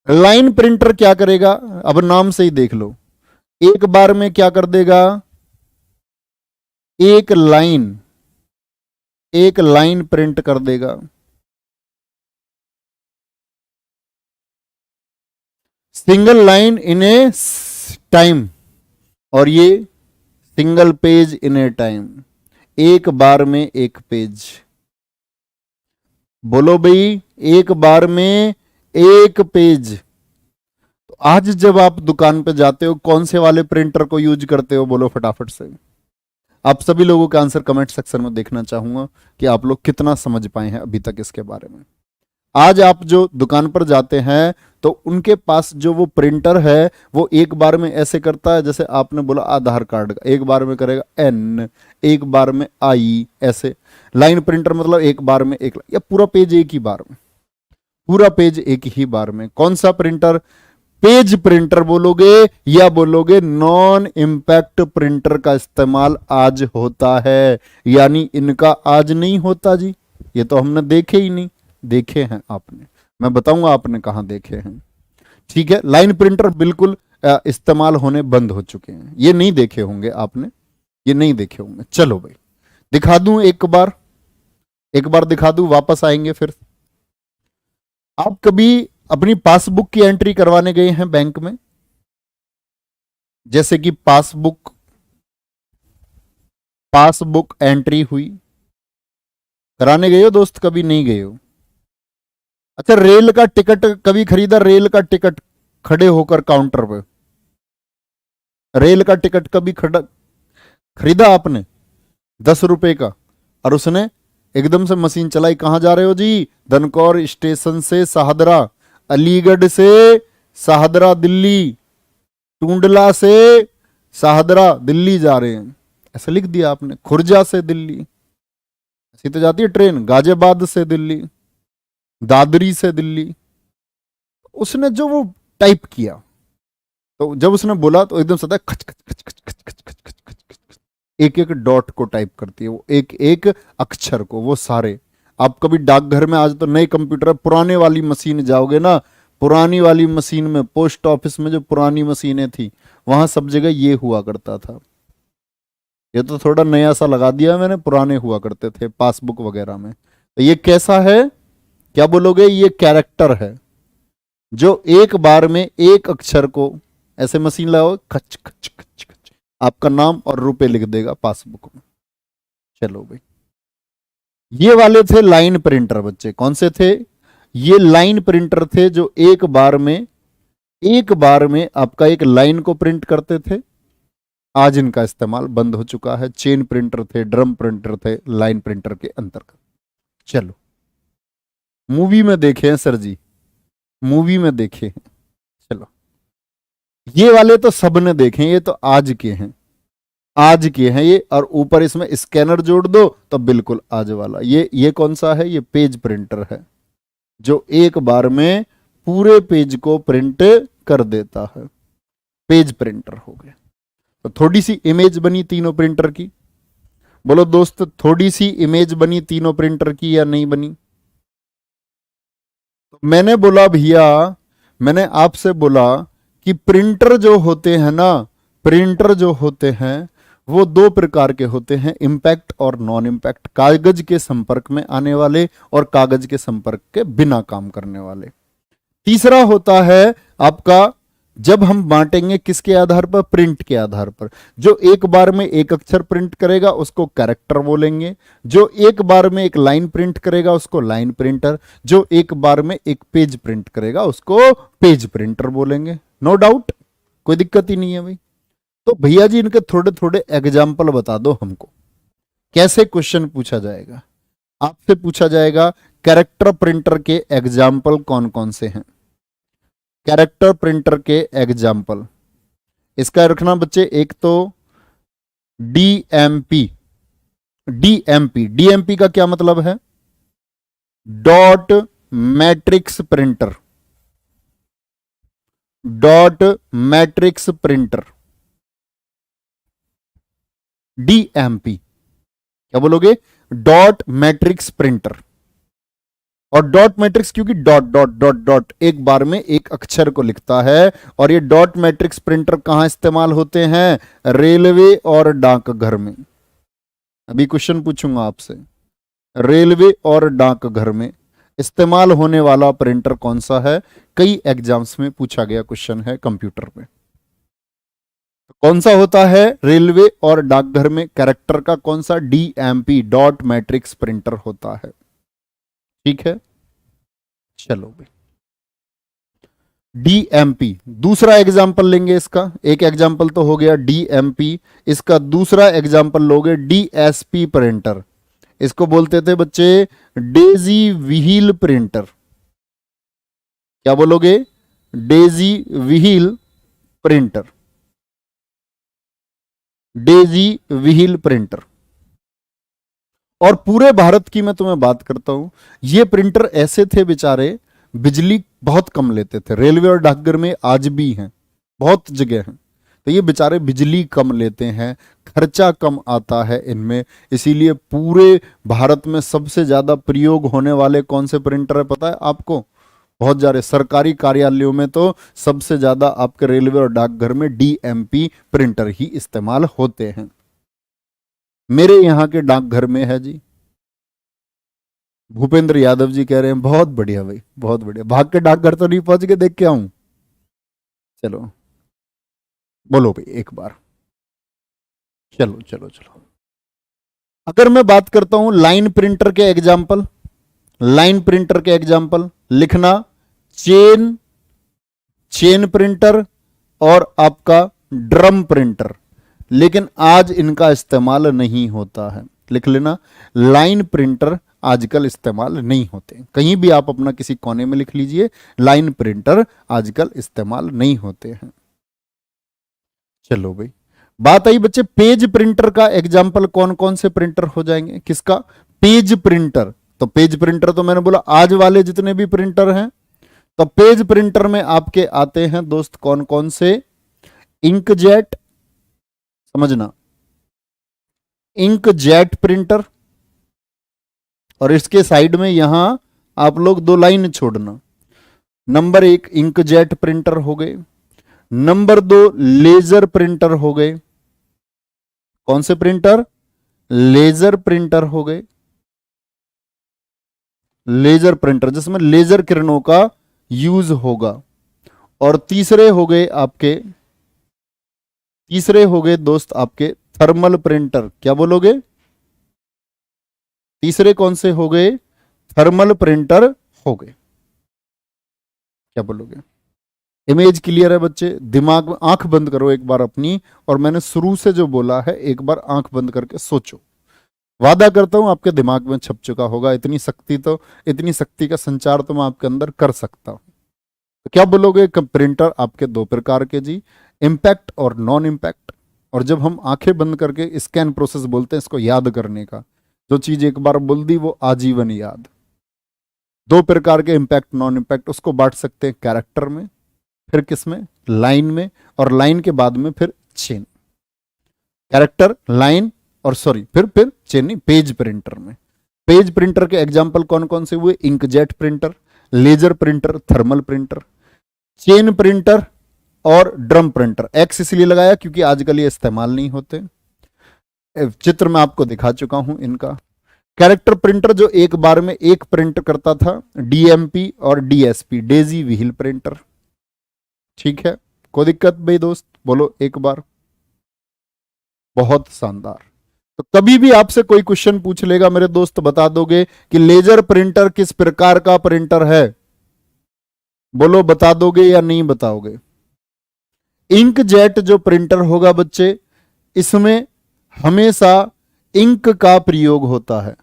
लाइन प्रिंटर क्या करेगा? अब नाम से ही देख लो, एक बार में क्या कर देगा? एक लाइन प्रिंट कर देगा। Single line in A time, और ये single page in A time, एक बार में एक पेज। बोलो भाई, एक बार में एक पेज। तो आज जब आप दुकान पे जाते हो, कौन से वाले प्रिंटर को यूज करते हो? बोलो फटाफट से। आप सभी लोगों का आंसर कमेंट सेक्शन में देखना चाहूंगा कि आप लोग कितना समझ पाए हैं अभी तक इसके बारे में। आज आप जो दुकान पर जाते हैं, तो उनके पास जो वो प्रिंटर है, वो एक बार में ऐसे करता है, जैसे आपने बोला आधार कार्ड का, एक बार में करेगा एन, एक बार में आई, ऐसे। लाइन प्रिंटर मतलब एक बार में एक, या पूरा पेज एक ही बार में, पूरा पेज एक ही बार में। कौन सा प्रिंटर? पेज प्रिंटर बोलोगे या बोलोगे नॉन इम्पैक्ट प्रिंटर का इस्तेमाल आज होता है, यानी इनका आज नहीं होता जी। ये तो हमने देखे ही नहीं। देखे हैं आपने, मैं बताऊंगा आपने कहां देखे हैं। ठीक है, लाइन प्रिंटर बिल्कुल इस्तेमाल होने बंद हो चुके हैं, ये नहीं देखे होंगे आपने, ये नहीं देखे होंगे। चलो भाई दिखा दूं एक बार दिखा दूं, वापस आएंगे फिर। आप कभी अपनी पासबुक की एंट्री करवाने गए हैं बैंक में? जैसे कि पासबुक एंट्री हुई, कराने गए हो दोस्त? कभी नहीं गए हो? अच्छा, रेल का टिकट कभी खरीदा? रेल का टिकट खड़े होकर काउंटर पे, रेल का टिकट कभी खरीदा आपने? 10 रुपए का, और उसने एकदम से मशीन चलाई, कहां जा रहे हो जी? धनकौर स्टेशन से शाहदरा, अलीगढ़ से शाहदरा दिल्ली, टूंडला से शाहदरा दिल्ली जा रहे हैं, ऐसा लिख दिया आपने। खुर्जा से दिल्ली, ऐसी तो जाती है ट्रेन, गाजियाबाद से दिल्ली, दादरी से दिल्ली। उसने जो वो टाइप किया, तो जब उसने बोला तो एकदम से था खच खच खच खच खच खच खच खच खच खच, एक एक डॉट को टाइप करती है वो, एक एक अक्षर को, वो सारे। आप कभी डाकघर में, आज तो नए कंप्यूटर, पुराने वाली मशीन जाओगे ना, पुरानी वाली मशीन में, पोस्ट ऑफिस में जो पुरानी मशीनें थी, वहां सब जगह ये हुआ करता था। ये तो थोड़ा नया सा लगा दिया मैंने, पुराने हुआ करते थे पासबुक वगैरह में। तो ये कैसा है? क्या बोलोगे? ये कैरेक्टर है, जो एक बार में एक अक्षर को ऐसे मशीन लगाओ, खच खच खच खच, आपका नाम और रुपए लिख देगा पासबुक में। चलो भाई, ये वाले थे लाइन प्रिंटर बच्चे। कौन से थे? ये लाइन प्रिंटर थे, जो एक बार में आपका एक लाइन को प्रिंट करते थे। आज इनका इस्तेमाल बंद हो चुका है। चेन प्रिंटर थे, ड्रम प्रिंटर थे लाइन प्रिंटर के अंतर्गत। चलो, मूवी में देखे हैं सर जी, मूवी में देखे हैं। चलो, ये वाले तो सबने देखे हैं, ये तो आज के हैं, आज के हैं ये। और ऊपर इसमें स्कैनर जोड़ दो तो बिल्कुल आज वाला। ये कौन सा है? ये पेज प्रिंटर है, जो एक बार में पूरे पेज को प्रिंट कर देता है, पेज प्रिंटर हो गया। तो थोड़ी सी इमेज बनी तीनों प्रिंटर की, बोलो दोस्त, थोड़ी सी इमेज बनी तीनों प्रिंटर की या नहीं बनी? तो मैंने बोला भैया, मैंने आपसे बोला कि प्रिंटर जो होते हैं ना, प्रिंटर जो होते हैं वो दो प्रकार के होते हैं, इंपैक्ट और नॉन इंपैक्ट, कागज के संपर्क में आने वाले और कागज के संपर्क के बिना काम करने वाले। तीसरा होता है आपका, जब हम बांटेंगे किसके आधार पर? प्रिंट के आधार पर। जो एक बार में एक अक्षर प्रिंट करेगा उसको कैरेक्टर बोलेंगे, जो एक बार में एक लाइन प्रिंट करेगा उसको लाइन प्रिंटर, जो एक बार में एक पेज प्रिंट करेगा उसको पेज प्रिंटर बोलेंगे। नो डाउट, कोई दिक्कत ही नहीं है भाई। तो भैया जी इनके थोड़े थोड़े एग्जाम्पल बता दो हमको, कैसे क्वेश्चन पूछा जाएगा। आपसे पूछा जाएगा कैरेक्टर प्रिंटर के एग्जाम्पल कौन कौन से हैं, कैरेक्टर प्रिंटर के एग्जाम्पल। इसका रखना बच्चे, एक तो डीएमपी। डीएमपी, डीएमपी का क्या मतलब है? Dot matrix printer, dot matrix printer, DMP. क्या बोलोगे? Dot matrix printer. और डॉट मैट्रिक्स क्योंकि डॉट डॉट डॉट डॉट एक बार में एक अक्षर को लिखता है। और ये डॉट मैट्रिक्स प्रिंटर कहां इस्तेमाल होते हैं? रेलवे और डाकघर में। अभी क्वेश्चन पूछूंगा आपसे, रेलवे और डाकघर में इस्तेमाल होने वाला प्रिंटर कौन सा है? कई एग्जाम्स में पूछा गया क्वेश्चन है कंप्यूटर में। कौन सा होता है रेलवे और डाकघर में कैरेक्टर का? कौन सा? डीएमपी, डॉट मैट्रिक्स प्रिंटर होता है। ठीक है, चलो भाई, डीएमपी। दूसरा एग्जांपल लेंगे इसका, एक एग्जांपल तो हो गया डीएमपी, इसका दूसरा एग्जांपल लोगे डीएसपी प्रिंटर। इसको बोलते थे बच्चे डेजी व्हील प्रिंटर। क्या बोलोगे? Daisy wheel printer, Daisy wheel printer. और पूरे भारत की मैं तुम्हें बात करता हूं, ये प्रिंटर ऐसे थे बेचारे, बिजली बहुत कम लेते थे। रेलवे और डाकघर में आज भी हैं, बहुत जगह हैं। तो ये बेचारे बिजली कम लेते हैं, खर्चा कम आता है इनमें, इसीलिए पूरे भारत में सबसे ज्यादा प्रयोग होने वाले कौन से प्रिंटर है पता है आपको? बहुत ज्यादा सरकारी कार्यालयों में तो सबसे ज्यादा आपके रेलवे और डाकघर में डीएमपी प्रिंटर ही इस्तेमाल होते हैं। मेरे यहाँ के डाकघर में है जी। भूपेंद्र यादव जी कह रहे हैं बहुत बढ़िया भाई, बहुत बढ़िया। भाग के डाकघर तो नहीं पहुंच के देख के आऊं? चलो बोलो भाई एक बार, चलो चलो चलो। अगर मैं बात करता हूं लाइन प्रिंटर के एग्जाम्पल, लाइन प्रिंटर के एग्जाम्पल लिखना, चेन, चेन प्रिंटर और आपका ड्रम प्रिंटर। लेकिन आज इनका इस्तेमाल नहीं होता है, लिख लेना। लाइन प्रिंटर आजकल इस्तेमाल नहीं होते, कहीं भी आप अपना किसी कोने में लिख लीजिए, लाइन प्रिंटर आजकल इस्तेमाल नहीं होते हैं। चलो भाई, बात आई बच्चे पेज प्रिंटर का एग्जाम्पल कौन कौन से प्रिंटर हो जाएंगे? किसका? Page printer. तो पेज प्रिंटर तो मैंने बोला आज वाले जितने भी प्रिंटर हैं, तो पेज प्रिंटर में आपके आते हैं दोस्त कौन कौन से? इंकजेट, समझना, इंकजेट प्रिंटर। और इसके साइड में यहां आप लोग दो लाइन छोड़ना। नंबर एक इंकजेट प्रिंटर हो गए, नंबर दो लेजर प्रिंटर हो गए। कौन से प्रिंटर? लेजर प्रिंटर हो गए, लेजर प्रिंटर जिसमें लेजर किरणों का यूज होगा। और तीसरे हो गए आपके, तीसरे हो गए दोस्त आपके थर्मल प्रिंटर। क्या बोलोगे? तीसरे कौन से हो गए? थर्मल प्रिंटर हो गए। क्या बोलोगे? इमेज क्लियर है बच्चे? दिमाग में आंख बंद करो एक बार अपनी, और मैंने शुरू से जो बोला है एक बार आंख बंद करके सोचो। वादा करता हूं आपके दिमाग में छप चुका होगा। इतनी शक्ति तो, इतनी शक्ति का संचार तो मैं आपके अंदर कर सकता हूं। तो क्या बोलोगे? प्रिंटर आपके दो प्रकार के जी, इंपैक्ट और नॉन इंपैक्ट। और जब हम आंखें बंद करके स्कैन प्रोसेस बोलते हैं इसको याद करने का, जो चीज एक बार बोल दी वो आजीवन याद। दो प्रकार के इम्पैक्ट नॉन इम्पैक्ट, उसको बांट सकते हैं कैरेक्टर में, फिर किस में, लाइन में, और लाइन के बाद में फिर चेन। कैरेक्टर, लाइन और सॉरी फिर चेन नहीं, पेज प्रिंटर में। पेज प्रिंटर के एग्जाम्पल कौन कौन से हुए, inkjet printer, laser printer, thermal printer, chain printer और ड्रम प्रिंटर। एक्स इसलिए लगाया क्योंकि आजकल ये इस्तेमाल नहीं होते, चित्र में आपको दिखा चुका हूं इनका। कैरेक्टर प्रिंटर जो एक बार में एक प्रिंट करता था, डीएमपी और डीएसपी, डेजी व्हील प्रिंटर। ठीक है, कोई दिक्कत भाई दोस्त, बोलो एक बार। बहुत शानदार। तो कभी भी आपसे कोई क्वेश्चन पूछ लेगा मेरे दोस्त, बता दोगे कि लेजर प्रिंटर किस प्रकार का प्रिंटर है, बोलो बता दोगे या नहीं बताओगे। इंकजेट जो प्रिंटर होगा बच्चे, इसमें हमेशा इंक का प्रयोग होता है।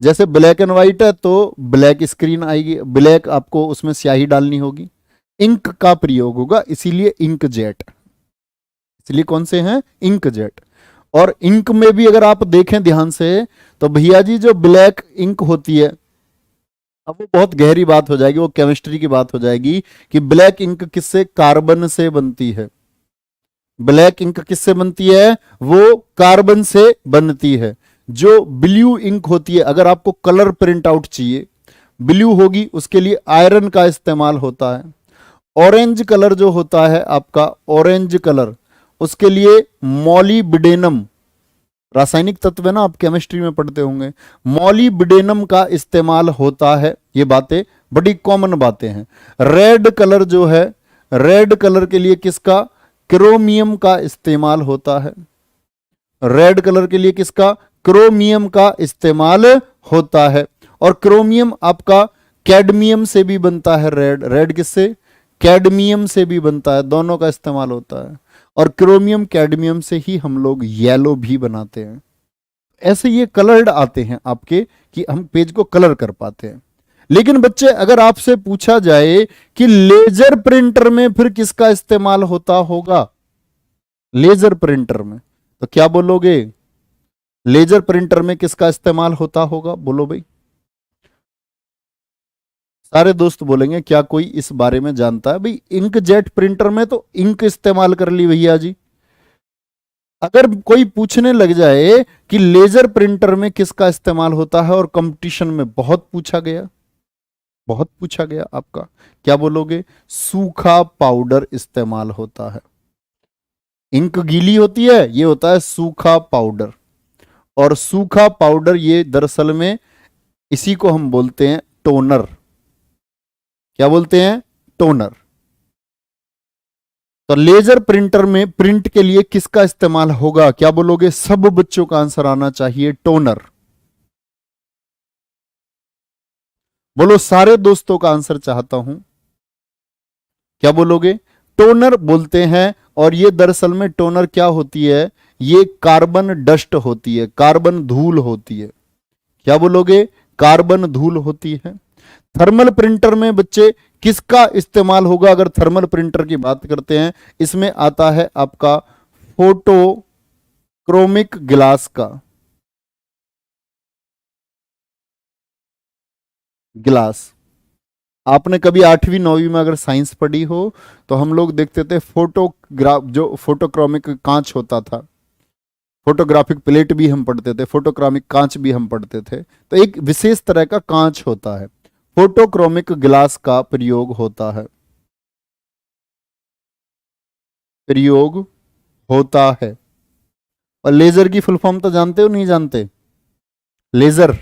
जैसे ब्लैक एंड व्हाइट है तो ब्लैक स्क्रीन आएगी, ब्लैक आपको उसमें स्याही डालनी होगी, इंक का प्रयोग होगा, इसीलिए इंकजेट। इसलिए कौन से हैं, इंकजेट। और इंक में भी अगर आप देखें ध्यान से तो भैया जी जो ब्लैक इंक होती है, अब वो बहुत गहरी बात हो जाएगी, वो केमिस्ट्री की बात हो जाएगी कि ब्लैक इंक किससे, कार्बन से बनती है। ब्लैक इंक किससे बनती है, वो कार्बन से बनती है। जो ब्लू इंक होती है, अगर आपको कलर प्रिंट आउट चाहिए, ब्लू होगी, उसके लिए आयरन का इस्तेमाल होता है। ऑरेंज कलर जो होता है आपका, ऑरेंज कलर, उसके लिए मॉलिब्डेनम, रासायनिक तत्व है ना, आप केमिस्ट्री में पढ़ते होंगे, मॉलिब्डेनम का इस्तेमाल होता है। ये बातें बड़ी कॉमन बातें हैं। रेड कलर जो है, रेड कलर के लिए किसका, क्रोमियम का इस्तेमाल होता है। रेड कलर के लिए किसका, क्रोमियम का इस्तेमाल होता है। और क्रोमियम आपका कैडमियम से भी बनता है। रेड, रेड किससे, कैडमियम से भी बनता है, दोनों का इस्तेमाल होता है। और क्रोमियम कैडमियम से ही हम लोग येलो भी बनाते हैं। ऐसे ये कलर्ड आते हैं आपके कि हम पेज को कलर कर पाते हैं। लेकिन बच्चे अगर आपसे पूछा जाए कि लेजर प्रिंटर में फिर किसका इस्तेमाल होता होगा, लेजर प्रिंटर में, तो क्या बोलोगे, लेजर प्रिंटर में किसका इस्तेमाल होता होगा, बोलो भाई। सारे दोस्त बोलेंगे क्या कोई इस बारे में जानता है, भाई इंकजेट प्रिंटर में तो इंक इस्तेमाल कर ली भैया जी। अगर कोई पूछने लग जाए कि लेजर प्रिंटर में किसका इस्तेमाल होता है, और कंपटीशन में बहुत पूछा गया, बहुत पूछा गया आपका, क्या बोलोगे, सूखा पाउडर इस्तेमाल होता है। इंक गीली होती है, ये होता है सूखा पाउडर। और सूखा पाउडर ये दरअसल में इसी को हम बोलते हैं टोनर। क्या बोलते हैं, टोनर। तो लेजर प्रिंटर में प्रिंट के लिए किसका इस्तेमाल होगा, क्या बोलोगे, सब बच्चों का आंसर आना चाहिए, टोनर। बोलो, सारे दोस्तों का आंसर चाहता हूं, क्या बोलोगे, टोनर बोलते हैं। और ये दरअसल में टोनर क्या होती है, ये कार्बन डस्ट होती है, कार्बन धूल होती है। क्या बोलोगे, कार्बन धूल होती है। थर्मल प्रिंटर में बच्चे किसका इस्तेमाल होगा, अगर थर्मल प्रिंटर की बात करते हैं, इसमें आता है आपका फोटो क्रोमिक गिलास का, गिलास। आपने कभी 8वीं 9वीं में अगर साइंस पढ़ी हो तो हम लोग देखते थे फोटोग्राफ, जो फोटोक्रोमिक कांच होता था, फोटोग्राफिक प्लेट भी हम पढ़ते थे, फोटोक्रोमिक कांच भी हम पढ़ते थे। तो एक विशेष तरह का कांच होता है, फोटोक्रोमिक गिलास का प्रयोग होता है, प्रयोग होता है। और लेजर की फुल फॉर्म तो जानते हो नहीं जानते, लेजर,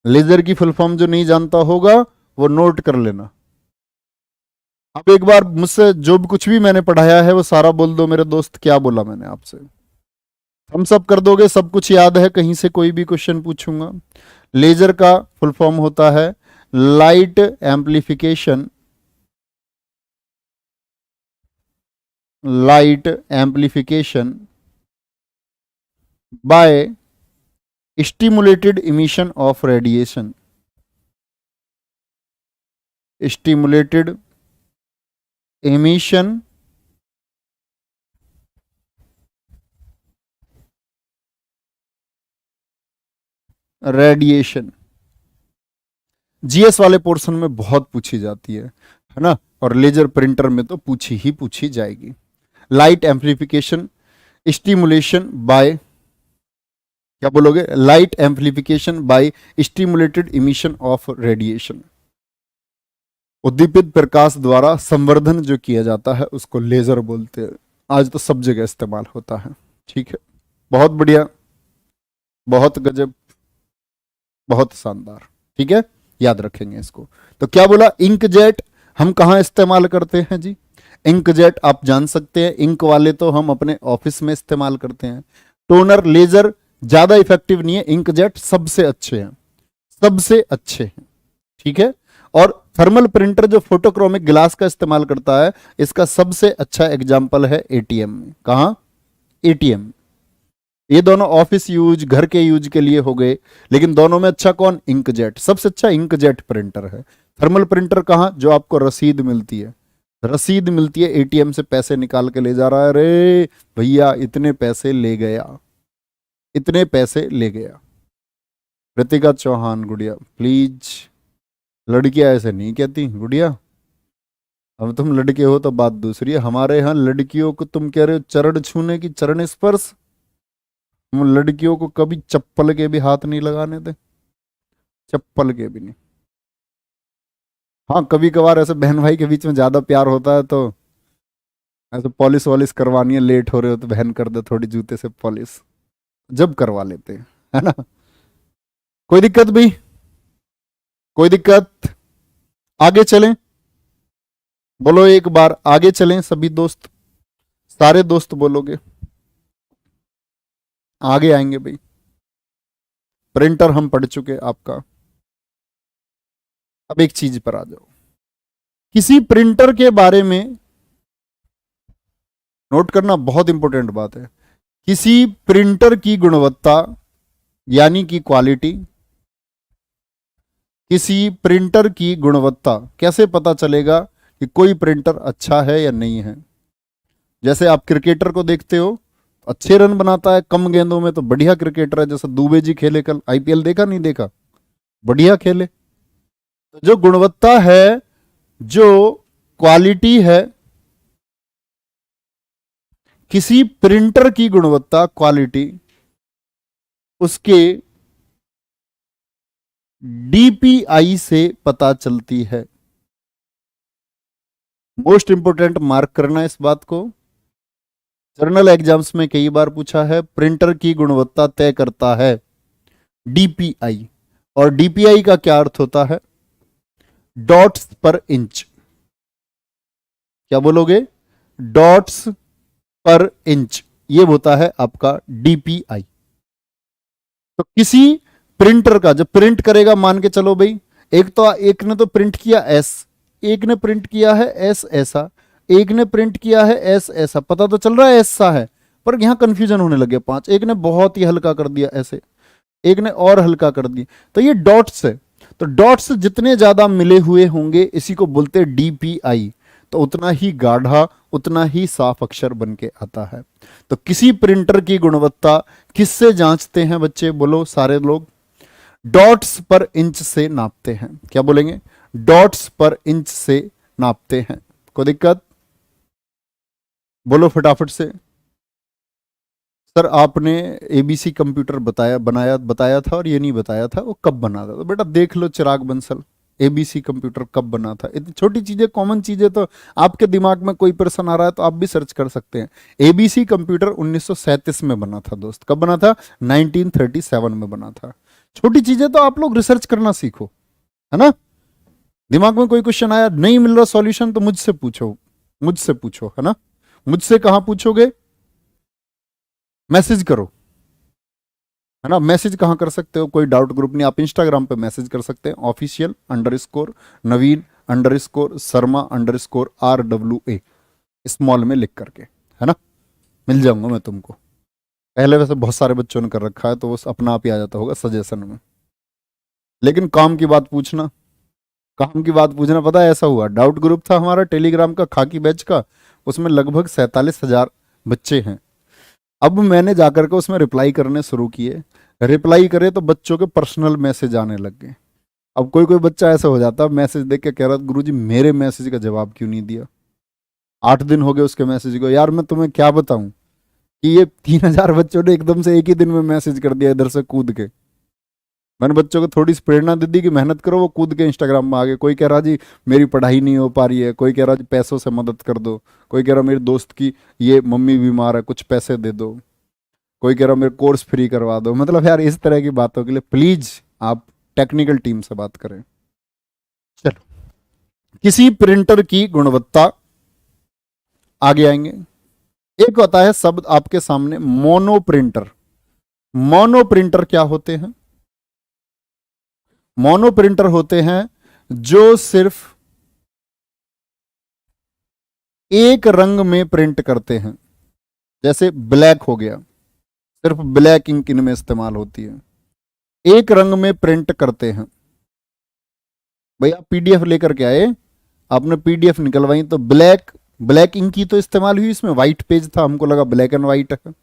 लेजर की फुल फॉर्म जो नहीं जानता होगा वो नोट कर लेना। अब एक बार मुझसे जो भी कुछ भी मैंने पढ़ाया है वो सारा बोल दो मेरे दोस्त, क्या बोला मैंने आपसे, हम सब कर दोगे, सब कुछ याद है, कहीं से कोई भी क्वेश्चन पूछूंगा। लेजर का फुल फॉर्म होता है light amplification, light amplification by stimulated emission of radiation, stimulated emission radiation. GS वाले पोर्शन में बहुत पूछी जाती है ना, और लेजर प्रिंटर में तो पूछी जाएगी। लाइट एम्प्लीफिकेशन, स्टिमुलेशन बाय, क्या बोलोगे, light amplification by stimulated emission of radiation, उद्दीपित प्रकाश द्वारा संवर्धन जो किया जाता है उसको लेजर बोलते हैं। आज तो सब जगह इस्तेमाल होता है। ठीक है, बहुत बढ़िया, बहुत गजब, बहुत शानदार। ठीक है, याद रखेंगे इसको। तो क्या बोला, इंकजेट हम कहाँ इस्तेमाल करते हैं जी? इंकजेट आप जान सकते हैं, इंक वाले तो हम अपने ऑफिस में इस्तेमाल करते हैं। टोनर, लेजर ज्यादा इफेक्टिव नहीं है, इंकजेट सबसे अच्छे हैं, सबसे अच्छे हैं। ठीक है, और थर्मल प्रिंटर जो फोटोक्रोमिक ग्लास का इस्तेमाल करता है, इसका सबसे अच्छा एग्जाम्पल है एटीएम में। कहां? एटीएम। ये दोनों ऑफिस यूज, घर के यूज के लिए हो गए, लेकिन दोनों में अच्छा कौन? इंकजेट। सबसे अच्छा इंकजेट प्रिंटर है। थर्मल प्रिंटर कहां? जो आपको रसीद मिलती है, रसीद मिलती है, एटीएम से पैसे निकाल के ले जा रहा है, अरे भैया इतने पैसे ले गया, इतने पैसे ले गया। कृतिका चौहान, गुड़िया प्लीज, लड़कियां ऐसे नहीं कहती गुड़िया। अब तुम लड़के हो तो बात दूसरी है, हमारे यहाँ लड़कियों को तुम कह रहे हो चरण छूने की, चरण स्पर्श, हम लड़कियों को कभी चप्पल के भी हाथ नहीं लगाने दे, चप्पल के भी नहीं। हाँ, कभी कभार ऐसे बहन भाई के बीच में ज्यादा प्यार होता है तो ऐसे पॉलिश वॉलिश करवानी है, लेट हो रहे हो तो बहन कर दे थोड़ी जूते से पॉलिश, जब करवा लेते हैं, है ना। कोई दिक्कत भी? कोई दिक्कत? आगे चलें, बोलो एक बार आगे चलें सभी दोस्त, सारे दोस्त बोलोगे, आगे आएंगे भाई। प्रिंटर हम पढ़ चुके आपका, अब एक चीज पर आ जाओ। किसी प्रिंटर के बारे में नोट करना बहुत इंपॉर्टेंट बात है। किसी प्रिंटर की गुणवत्ता यानी कि क्वालिटी, किसी प्रिंटर की गुणवत्ता कैसे पता चलेगा कि कोई प्रिंटर अच्छा है या नहीं है? जैसे आप क्रिकेटर को देखते हो, अच्छे रन बनाता है कम गेंदों में तो बढ़िया क्रिकेटर है, जैसे दुबे जी खेले कल, आईपीएल देखा नहीं देखा, बढ़िया खेले। तो जो गुणवत्ता है, जो क्वालिटी है, किसी प्रिंटर की गुणवत्ता, क्वालिटी, उसके डीपीआई से पता चलती है। मोस्ट इंपोर्टेंट, मार्क करना इस बात को, जर्नल एग्जाम्स में कई बार पूछा है। प्रिंटर की गुणवत्ता तय करता है डीपीआई, और डीपीआई का क्या अर्थ होता है? डॉट्स पर इंच। क्या बोलोगे? डॉट्स पर इंच, ये होता है आपका डीपीआई। तो किसी प्रिंटर का जब प्रिंट करेगा, मान के चलो भाई, एक ने तो प्रिंट किया एस, एक ने प्रिंट किया है एस ऐसा, एक ने प्रिंट किया है एस ऐसा, पता तो चल रहा है एस सा है, पर यहां कंफ्यूजन होने लगे। पांच, एक ने बहुत ही हल्का कर दिया ऐसे, एक ने और हल्का कर दिया, तो ये डॉट्स है। तो डॉट्स जितने ज्यादा मिले हुए होंगे, इसी को बोलते हैं डीपीआई, तो उतना ही गाढ़ा, उतना ही साफ अक्षर बन के आता है। तो किसी प्रिंटर की गुणवत्ता किससे जांचते हैं बच्चे? बोलो सारे लोग, डॉट्स पर इंच से नापते हैं। क्या बोलेंगे? डॉट्स पर इंच से नापते हैं। कोई दिक्कत? बोलो फटाफट से। सर आपने एबीसी कंप्यूटर बताया था और ये नहीं बताया था वो कब बना था। तो बेटा देख लो चिराग बंसल, एबीसी कंप्यूटर कब बना था। इतनी छोटी चीजें, कॉमन चीजें तो आपके दिमाग में कोई प्रश्न आ रहा है तो आप भी सर्च कर सकते हैं। एबीसी कंप्यूटर 1937 में बना था दोस्त। कब बना था? 1937 में बना था। छोटी चीजें तो आप लोग रिसर्च करना सीखो, है ना। दिमाग में कोई क्वेश्चन आया, नहीं मिल रहा सॉल्यूशन, तो मुझसे पूछो, मुझसे पूछो, है ना। मुझसे कहां पूछोगे? मैसेज करो, है ना। मैसेज कहां कर सकते हो? कोई डाउट ग्रुप नहीं, आप इंस्टाग्राम पे मैसेज कर सकते हैं, official_naveen_शर्मा_RWA स्मॉल में लिख करके, है ना। मिल जाऊंगा मैं तुमको। पहले वैसे बहुत सारे बच्चों ने कर रखा है तो वो अपना आप ही आ जाता होगा सजेशन में। लेकिन काम की बात पूछना, काम की बात पूछना। पता है ऐसा हुआ, डाउट ग्रुप था हमारा टेलीग्राम का, खाकी बैच का, उसमें लगभग 47,000 बच्चे हैं। अब मैंने जाकर के उसमें रिप्लाई करने शुरू किए, रिप्लाई करे तो बच्चों के पर्सनल मैसेज आने लग गए। अब कोई कोई बच्चा ऐसा हो जाता है, मैसेज देख के कह रहा गुरुजी मेरे मैसेज का जवाब क्यों नहीं दिया, 8 दिन हो गए उसके मैसेज को। यार मैं तुम्हें क्या बताऊं कि ये 3,000 बच्चों ने एकदम से एक ही दिन में मैसेज कर दिया इधर से कूद के। मैंने बच्चों को थोड़ी सी प्रेरणा दे दी कि मेहनत करो, वो कूद के इंस्टाग्राम में आ गए। कोई कह रहा जी मेरी पढ़ाई नहीं हो पा रही है, कोई कह रहा जी पैसों से मदद कर दो, कोई कह रहा मेरे दोस्त की ये मम्मी बीमार है कुछ पैसे दे दो, कोई कह रहा मेरे कोर्स फ्री करवा दो। मतलब यार इस तरह की बातों के लिए प्लीज आप टेक्निकल टीम से बात करें। चलो, किसी प्रिंटर की गुणवत्ता, आगे आएंगे। एक होता है शब्द आपके सामने मोनो प्रिंटर। मोनो प्रिंटर क्या होते हैं? मोनो प्रिंटर होते हैं जो सिर्फ एक रंग में प्रिंट करते हैं। जैसे ब्लैक हो गया, सिर्फ ब्लैक इंक इनमें इस्तेमाल होती है, एक रंग में प्रिंट करते हैं। भैया पीडीएफ लेकर के आए, आपने पीडीएफ निकलवाई तो ब्लैक इंक की तो इस्तेमाल हुई, इसमें व्हाइट पेज था, हमको लगा ब्लैक एंड व्हाइट है।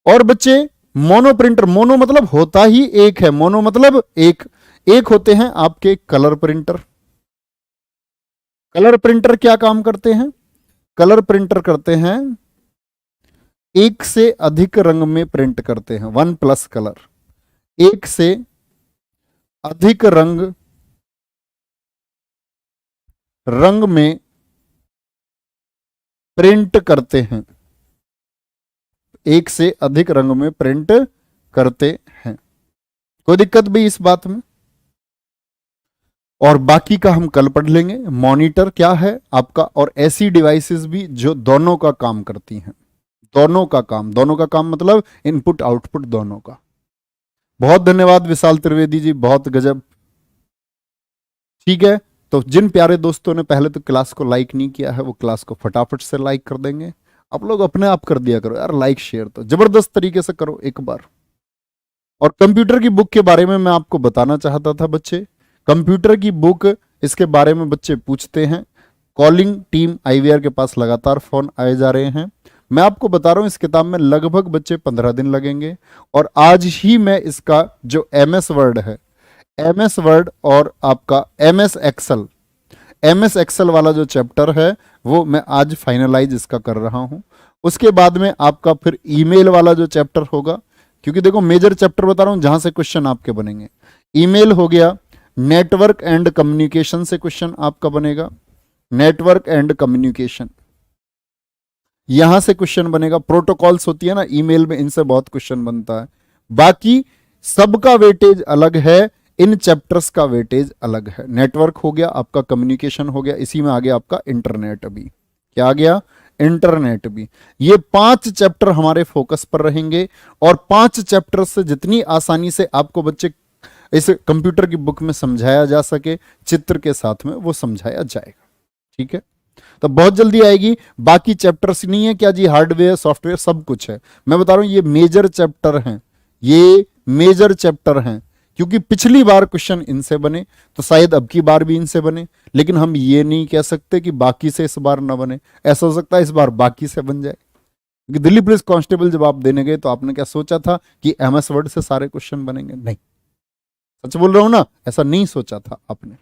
और बच्चे मोनो प्रिंटर, मोनो मतलब होता ही एक है, मोनो मतलब एक होते हैं आपके कलर प्रिंटर। कलर प्रिंटर क्या काम करते हैं? कलर प्रिंटर करते हैं एक से अधिक रंग में प्रिंट करते हैं, 1+ कलर, एक से अधिक रंग में प्रिंट करते हैं, एक से अधिक रंग में प्रिंट करते हैं। कोई दिक्कत भी इस बात में? और बाकी का हम कल पढ़ लेंगे। मॉनिटर क्या है आपका, और ऐसी डिवाइसेस भी जो दोनों का काम करती हैं। दोनों का काम मतलब इनपुट आउटपुट दोनों का। बहुत धन्यवाद विशाल त्रिवेदी जी, बहुत गजब। ठीक है, तो जिन प्यारे दोस्तों ने पहले तो क्लास को लाइक नहीं किया है वो क्लास को फटाफट से लाइक कर देंगे। आप लोग अपने आप कर दिया करो यार, लाइक शेयर तो जबरदस्त तरीके से करो एक बार। और कंप्यूटर की बुक के बारे में मैं आपको बताना चाहता था बच्चे, कंप्यूटर की बुक, इसके बारे में बच्चे पूछते हैं। कॉलिंग टीम आईवीआर के पास लगातार फोन आए जा रहे हैं। मैं आपको बता रहा हूं इस किताब में लगभग बच्चे 15 दिन लगेंगे, और आज ही मैं इसका जो एमएस वर्ड है, एमएस वर्ड और आपका एमएस एक्सेल वाला जो चैप्टर है वो मैं आज फाइनलाइज इसका कर रहा हूं। उसके बाद में आपका फिर ईमेल वाला जो चैप्टर होगा, क्योंकि देखो मेजर चैप्टर बता रहा हूं जहां से क्वेश्चन आपके बनेंगे। ईमेल हो गया, नेटवर्क एंड कम्युनिकेशन से क्वेश्चन आपका बनेगा, नेटवर्क एंड कम्युनिकेशन यहां से क्वेश्चन बनेगा। प्रोटोकॉल्स होती है ना ईमेल में, इनसे बहुत क्वेश्चन बनता है। बाकी सबका वेटेज अलग है, इन चैप्टर्स का वेटेज अलग है। नेटवर्क हो गया आपका, कम्युनिकेशन हो गया, इसी में आ गया आपका इंटरनेट भी। क्या आ गया? इंटरनेट भी। ये 5 चैप्टर हमारे फोकस पर रहेंगे, और 5 चैप्टर से जितनी आसानी से आपको बच्चे इस कंप्यूटर की बुक में समझाया जा सके, चित्र के साथ में वो समझाया जाएगा। ठीक है, तो बहुत जल्दी आएगी। बाकी चैप्टर्स नहीं है क्या जी, हार्डवेयर सॉफ्टवेयर सब कुछ है। मैं बता रहा हूं ये मेजर चैप्टर हैं, ये मेजर चैप्टर हैं, क्योंकि पिछली बार क्वेश्चन इनसे बने तो शायद अब की बार भी इनसे बने, लेकिन हम ये नहीं कह सकते कि बाकी से इस बार ना बने। ऐसा हो सकता है इस बार बाकी से बन जाए, क्योंकि दिल्ली पुलिस कांस्टेबल जब आप देने गए तो आपने क्या सोचा था कि एमएस वर्ड से सारे क्वेश्चन बनेंगे? नहीं, सच बोल रहा हूं ना, ऐसा नहीं सोचा था आपने।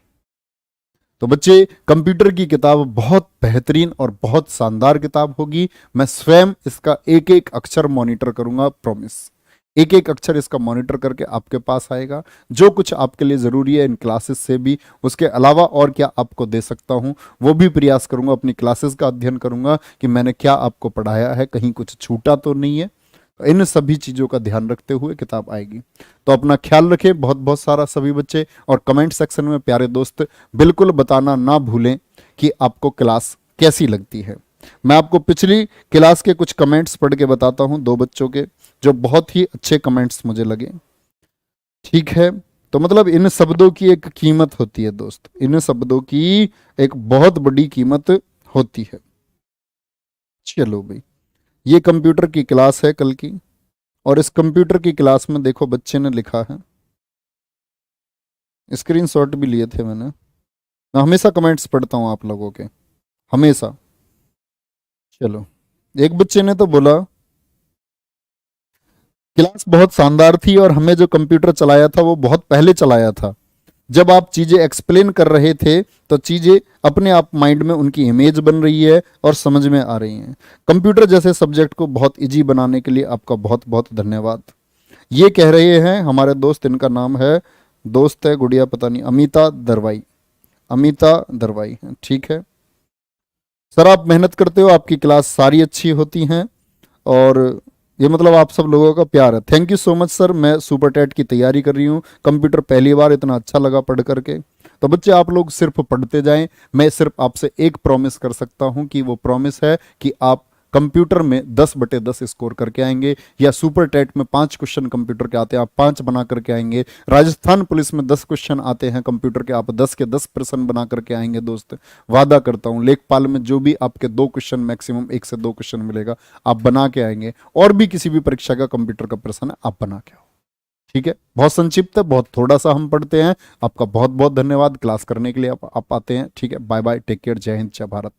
तो बच्चे कंप्यूटर की किताब बहुत बेहतरीन और बहुत शानदार किताब होगी। मैं स्वयं इसका एक एक अक्षर मॉनिटर करूंगा, प्रॉमिस। एक एक अक्षर इसका मॉनिटर करके आपके पास आएगा। जो कुछ आपके लिए जरूरी है इन क्लासेस से भी, उसके अलावा और क्या आपको दे सकता हूं वो भी प्रयास करूंगा। अपनी क्लासेस का अध्ययन करूंगा कि मैंने क्या आपको पढ़ाया है, कहीं कुछ छूटा तो नहीं है। इन सभी चीजों का ध्यान रखते हुए किताब आएगी। तो अपना ख्याल रखें बहुत बहुत सारा सभी बच्चे, और कमेंट सेक्शन में प्यारे दोस्त बिल्कुल बताना ना भूलें कि आपको क्लास कैसी लगती है। मैं आपको पिछली क्लास के कुछ कमेंट्स पढ़ के बताता हूं, 2 बच्चों के जो बहुत ही अच्छे कमेंट्स मुझे लगे। ठीक है, तो मतलब इन शब्दों की एक कीमत होती है दोस्त, इन शब्दों की एक बहुत बड़ी कीमत होती है। चलो भाई, ये कंप्यूटर की क्लास है कल की, और इस कंप्यूटर की क्लास में देखो बच्चे ने लिखा है, स्क्रीनशॉट भी लिए थे मैंने। मैं हमेशा कमेंट्स पढ़ता हूं आप लोगों के, हमेशा। चलो, एक बच्चे ने तो बोला क्लास बहुत शानदार थी, और हमें जो कंप्यूटर चलाया था वो बहुत पहले चलाया था, जब आप चीजें एक्सप्लेन कर रहे थे तो चीजें अपने आप माइंड में उनकी इमेज बन रही है और समझ में आ रही हैं। कंप्यूटर जैसे सब्जेक्ट को बहुत इजी बनाने के लिए आपका बहुत बहुत धन्यवाद। ये कह रहे हैं हमारे दोस्त, इनका नाम है, दोस्त है गुड़िया पता नहीं, अमिता दरवाई, अमिता दरवाई है, ठीक है। सर आप मेहनत करते हो, आपकी क्लास सारी अच्छी होती हैं और ये मतलब आप सब लोगों का प्यार है। Thank you so much sir. मैं सुपर टेट की तैयारी कर रही हूँ, कंप्यूटर पहली बार इतना अच्छा लगा पढ़ करके। तो बच्चे आप लोग सिर्फ पढ़ते जाएं। मैं सिर्फ आपसे एक प्रॉमिस कर सकता हूँ कि वो प्रॉमिस है कि आप कंप्यूटर में 10/10 स्कोर करके आएंगे, या सुपर टेट में 5 क्वेश्चन कंप्यूटर के आते हैं आप 5 बना करके आएंगे, राजस्थान पुलिस में 10 क्वेश्चन आते हैं कंप्यूटर के, आप 10 के 10 प्रश्न बना करके आएंगे दोस्त। वादा करता हूँ लेखपाल में जो भी आपके 2 क्वेश्चन, मैक्सिमम 1 से 2 क्वेश्चन मिलेगा, आप बना के आएंगे। और भी किसी भी परीक्षा का कंप्यूटर का प्रश्न है आप बना के आओ, ठीक है। बहुत संक्षिप्त है, बहुत थोड़ा सा हम पढ़ते हैं। आपका बहुत बहुत धन्यवाद क्लास करने के लिए, आप आते हैं, ठीक है। बाय बाय, टेक केयर, जय हिंद, जय भारत।